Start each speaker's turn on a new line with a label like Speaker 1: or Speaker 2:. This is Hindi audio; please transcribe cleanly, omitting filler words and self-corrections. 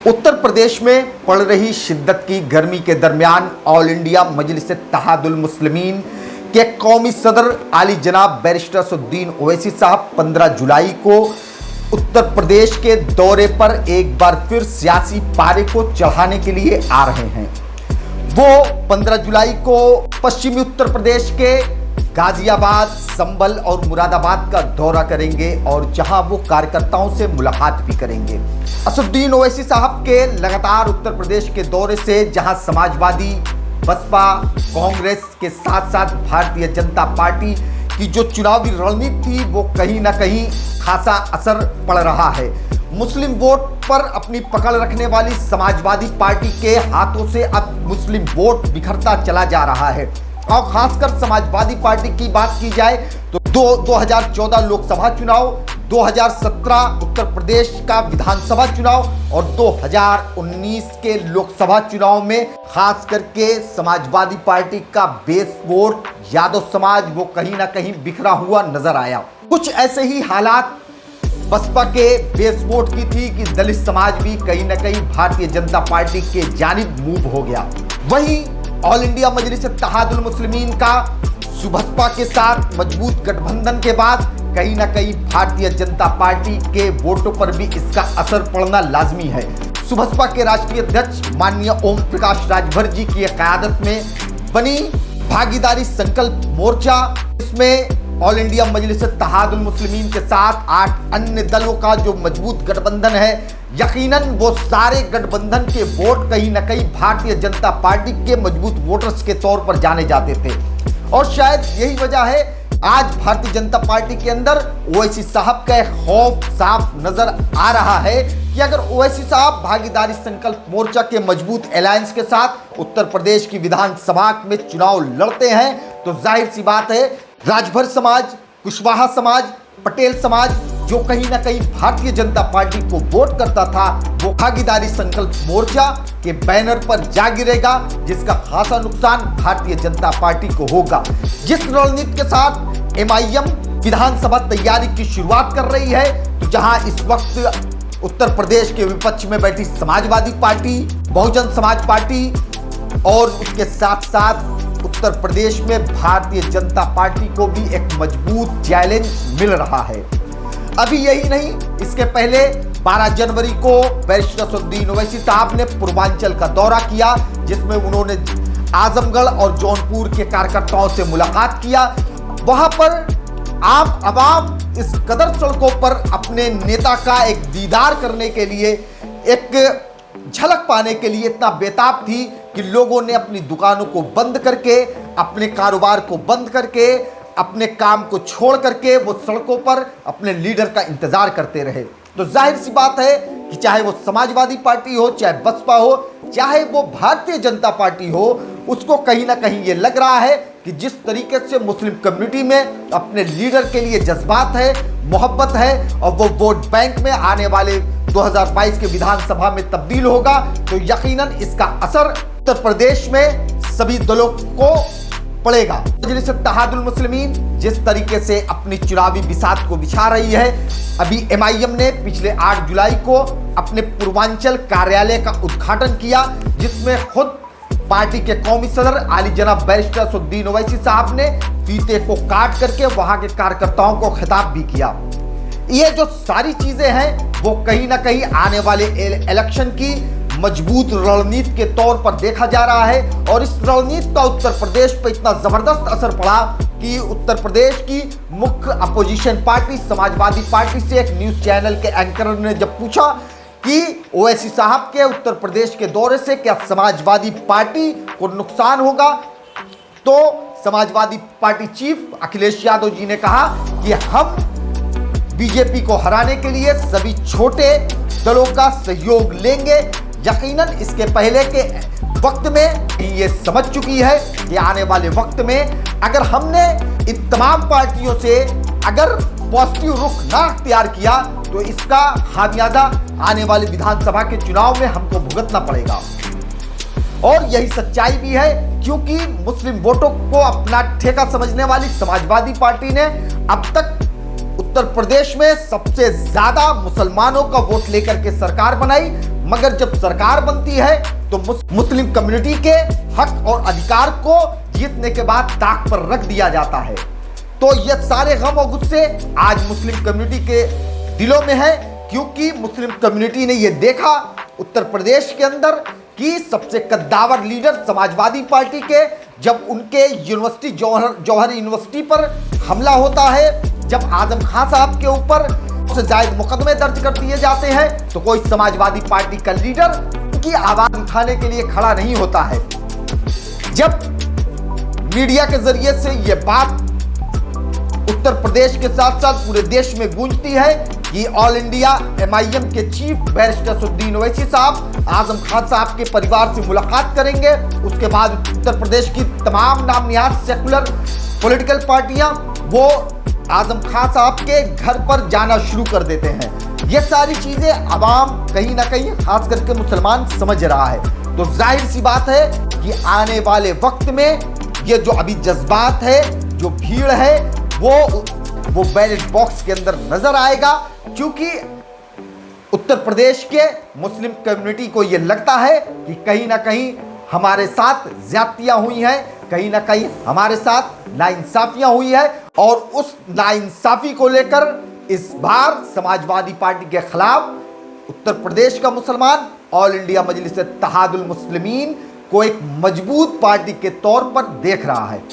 Speaker 1: उत्तर प्रदेश में पड़ रही शिद्दत की गर्मी के दरमियान ऑल इंडिया मजलिस-ए-इत्तेहादुल मुस्लिमीन के कौमी सदर आली जनाब बैरिस्टर असदुद्दीन ओवैसी साहब 15 जुलाई को उत्तर प्रदेश के दौरे पर एक बार फिर सियासी पारे को चढ़ाने के लिए आ रहे हैं। वो 15 जुलाई को पश्चिमी उत्तर प्रदेश के गाजियाबाद, संभल और मुरादाबाद का दौरा करेंगे और जहां वो कार्यकर्ताओं से मुलाकात भी करेंगे। असदुद्दीन ओवैसी साहब के लगातार उत्तर प्रदेश के दौरे से जहां समाजवादी, बसपा, कांग्रेस के साथ साथ भारतीय जनता पार्टी की जो चुनावी रणनीति थी वो कहीं ना कहीं खासा असर पड़ रहा है। मुस्लिम वोट पर अपनी पकड़ रखने वाली समाजवादी पार्टी के हाथों से अब मुस्लिम वोट बिखरता चला जा रहा है। और खासकर समाजवादी पार्टी की बात की जाए तो 2014 लोकसभा चुनाव, 2017 उत्तर प्रदेश का विधानसभा चुनाव और 2019 के लोकसभा चुनाव में खास करके समाजवादी पार्टी का बेस वोट यादव समाज वो कहीं ना कहीं बिखरा हुआ नजर आया। कुछ ऐसे ही हालात बसपा के बेस वोट की थी कि दलित समाज भी कहीं ना कहीं भारतीय जनता पार्टी के जानिब मूव हो गया। वहीं ऑल इंडिया मजलिस-ए-इत्तेहादुल मुस्लिमीन का सुबसपा के साथ मजबूत गठबंधन के बाद कहीं ना कहीं भारतीय जनता पार्टी के वोटों पर भी इसका असर पड़ना लाजमी है। सुबसपा के राष्ट्रीय अध्यक्ष माननीय ओम प्रकाश राजभर जी की क़यादत में बनी भागीदारी संकल्प मोर्चा, इसमें ऑल इंडिया मजलिस-ए-इत्तेहादुल मुस्लिमीन के साथ 8 अन्य दलों का जो मजबूत गठबंधन है, यकीनन वो सारे गठबंधन के वोट कहीं ना कहीं भारतीय जनता पार्टी के मजबूत वोटर्स के तौर पर जाने जाते थे। और शायद यही वजह है आज भारतीय जनता पार्टी के अंदर ओवैसी साहब का खौफ साफ नजर आ रहा है कि अगर ओवैसी साहब भागीदारी संकल्प मोर्चा के मजबूत अलायंस के साथ उत्तर प्रदेश की विधानसभा में चुनाव लड़ते हैं तो जाहिर सी बात है राजभर समाज, कुशवाहा समाज, पटेल समाज जो कहीं ना कहीं भारतीय जनता पार्टी को वोट करता था वो भागीदारी संकल्प मोर्चा के बैनर पर जा गिरेगा, जिसका खासा नुकसान भारतीय जनता पार्टी को होगा। जिस रणनीति के साथ एमआईएम विधानसभा तैयारी की शुरुआत कर रही है, तो जहां इस वक्त उत्तर प्रदेश के विपक्ष में बैठी समाजवादी पार्टी, बहुजन समाज पार्टी और उसके साथ साथ उत्तर प्रदेश में भारतीय जनता पार्टी को भी एक मजबूत चैलेंज मिल रहा है। अभी यही नहीं, इसके पहले 12 जनवरी को बैरिस्टर असदुद्दीन ओवैसी साहब ने पूर्वांचल का दौरा किया, जिसमें उन्होंने आजमगढ़ और जौनपुर के कार्यकर्ताओं से मुलाकात किया। वहां पर आम आवाम इस कदर सड़कों पर अपने नेता का एक दीदार करने के लिए, एक झलक पाने के लिए इतना बेताब थी कि लोगों ने अपनी दुकानों को बंद करके, अपने कारोबार को बंद करके, अपने काम को छोड़ करके वो सड़कों पर अपने लीडर का इंतजार करते रहे। तो जाहिर सी बात है कि चाहे वो समाजवादी पार्टी हो, चाहे बसपा हो, चाहे वो भारतीय जनता पार्टी हो, उसको कहीं ना कहीं ये लग रहा है कि जिस तरीके से मुस्लिम कम्युनिटी में अपने लीडर के लिए जज्बात है, मोहब्बत है और वो वोट बैंक में आने वाले 2022 के विधानसभा में तब्दील होगा, तो यकीनन इसका असर उत्तर प्रदेश में सभी दलों को पड़ेगा। मजलिस-ए-इत्तेहादुल मुस्लिमीन जिस तरीके से अपनी चुनावी बिसात को बिछा रही है, अभी एमआईएम ने पिछले 8 जुलाई को अपने पूर्वांचल कार्यालय का उद्घाटन किया, जिसमें खुद पार्टी के कौमी सदर आली जनाब बैरिस्टर असदुद्दीन ओवैसी साहब ने फीते को काट करके वहां के कार्यकर्ताओं को खिताब भी किया। ये जो सारी चीजें हैं वो कहीं ना कहीं आने वाले इलेक्शन की मजबूत रणनीति के तौर पर देखा जा रहा है। और इस रणनीति का उत्तर प्रदेश पर इतना जबरदस्त असर पड़ा कि उत्तर प्रदेश की मुख्य अपोजिशन पार्टी समाजवादी पार्टी से एक न्यूज चैनल के एंकर ने जब पूछा कि ओवैसी साहब के उत्तर प्रदेश के दौरे से क्या समाजवादी पार्टी को नुकसान होगा, तो समाजवादी पार्टी चीफ अखिलेश यादव जी ने कहा कि हम बीजेपी को हराने के लिए सभी छोटे दलों का सहयोग लेंगे। यकीनन इसके पहले के वक्त में ये समझ चुकी है कि आने वाले वक्त में अगर हमने इन तमाम पार्टियों से अगर पॉजिटिव रुख ना अख्तियार किया तो इसका खामियाजा आने वाले विधानसभा के चुनाव में हमको भुगतना पड़ेगा। और यही सच्चाई भी है, क्योंकि मुस्लिम वोटों को अपना ठेका समझने वाली समाजवादी पार्टी ने अब तक उत्तर प्रदेश में सबसे ज्यादा मुसलमानों का वोट लेकर के सरकार बनाई, मगर जब सरकार बनती है तो मुस्लिम कम्युनिटी के हक और अधिकार को जीतने के बाद ताक पर रख दिया जाता है। तो ये सारे गम और गुस्से आज मुस्लिम कम्युनिटी के दिलों में है, क्योंकि मुस्लिम कम्युनिटी ने यह देखा उत्तर प्रदेश के अंदर कि सबसे कद्दावर लीडर समाजवादी पार्टी के जब उनके यूनिवर्सिटी जौहर यूनिवर्सिटी पर हमला होता है, जब आजम खान साहब के ऊपर से जायद मुकदमे दर्ज कर दिए जाते हैं, तो कोई समाजवादी पार्टी का लीडर उनकी आवाज उठाने के लिए खड़ा नहीं होता है। जब मीडिया के जरिए से यह बात उत्तर प्रदेश के साथ साथ पूरे देश में गूंजती है कि ऑल इंडिया MIM के चीफ बैरिस्टर असदुद्दीन ओवैसी साहब आजम खान साहब के परिवार से मुलाकात करेंगे, उसके बाद उत्तर प्रदेश की तमाम नामनिहाद सेकुलर पॉलिटिकल पार्टियां वो आजम खान साहब के घर पर जाना शुरू कर देते हैं। ये सारी चीजें अवाम कहीं ना कहीं खास करके मुसलमान समझ रहा है। तो जाहिर सी बात है कि आने वाले वक्त में ये जो अभी जज्बात है, जो भीड़ है, वो बैलेट बॉक्स के अंदर नजर आएगा, क्योंकि उत्तर प्रदेश के मुस्लिम कम्युनिटी को यह लगता है कि कहीं ना कहीं हमारे साथ ज्यादतियां हुई हैं, कहीं ना कहीं हमारे साथ नाइंसाफियां हुई है, और उस नाइंसाफी को लेकर इस बार समाजवादी पार्टी के खिलाफ उत्तर प्रदेश का मुसलमान ऑल इंडिया मजलिस इत्तेहादुल मुस्लिमीन को एक मजबूत पार्टी के तौर पर देख रहा है।